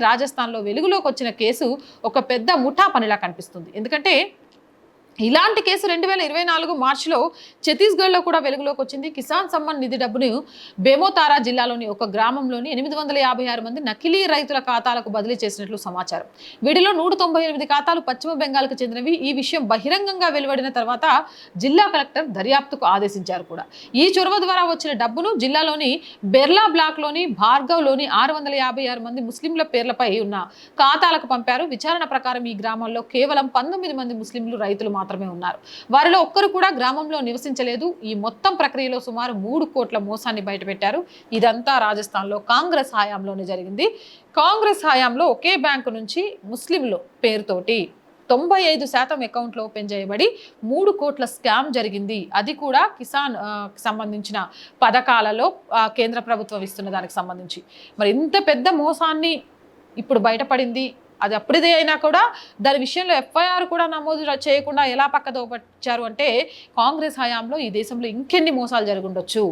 రాజస్థాన్లో వెలుగులోకి వచ్చిన కేసు ఒక పెద్ద ముఠా పనిలా కనిపిస్తుంది. ఎందుకంటే ఇలాంటి కేసు 2024 మార్చిలో ఛత్తీస్గఢ్లో కూడా వెలుగులోకి వచ్చింది. కిసాన్ సమ్మాన్ నిధి డబ్బును బేమోతారా జిల్లాలోని ఒక గ్రామంలోని 856 మంది నకిలీ రైతుల ఖాతాలకు బదిలీ చేసినట్లు సమాచారం. వీటిలో 198 ఖాతాలు పశ్చిమ బెంగాల్కు చెందినవి. ఈ విషయం బహిరంగంగా వెలువడిన తర్వాత జిల్లా కలెక్టర్ దర్యాప్తుకు ఆదేశించారు కూడా. ఈ చొరవ ద్వారా వచ్చిన డబ్బును జిల్లాలోని బెర్లా బ్లాక్లోని భార్గవ్లోని 656 మంది ముస్లింల పేర్లపై ఉన్న ఖాతాలకు పంపారు. విచారణ ప్రకారం ఈ గ్రామాల్లో కేవలం 19 మంది ముస్లింలు రైతులు మాత్రమే ఉన్నారు. వారిలో ఒక్కరు కూడా గ్రామంలో నివసించలేదు. ఈ మొత్తం ప్రక్రియలో సుమారు 3 కోట్ల మోసాన్ని బయటపెట్టారు. ఇదంతా రాజస్థాన్లో కాంగ్రెస్ హయాంలోనే జరిగింది. కాంగ్రెస్ హయాంలో ఒకే బ్యాంకు నుంచి ముస్లింలు పేరుతోటి 95% అకౌంట్లు ఓపెన్ చేయబడి 3 కోట్ల స్కామ్ జరిగింది. అది కూడా కిసాన్ సంబంధించిన పథకాలలో కేంద్ర ప్రభుత్వం ఇస్తున్న దానికి సంబంధించి. మరి ఇంత పెద్ద మోసాన్ని ఇప్పుడు బయటపడింది. అది అప్పుడే అయినా కూడా దాని విషయంలో ఎఫ్ఐఆర్ కూడా నమోదు చేయకుండా ఎలా పక్కదోపచ్చారు అంటే కాంగ్రెస్ హయాంలో ఈ దేశంలో ఇంకెన్ని మోసాలు జరుగుండొచ్చు.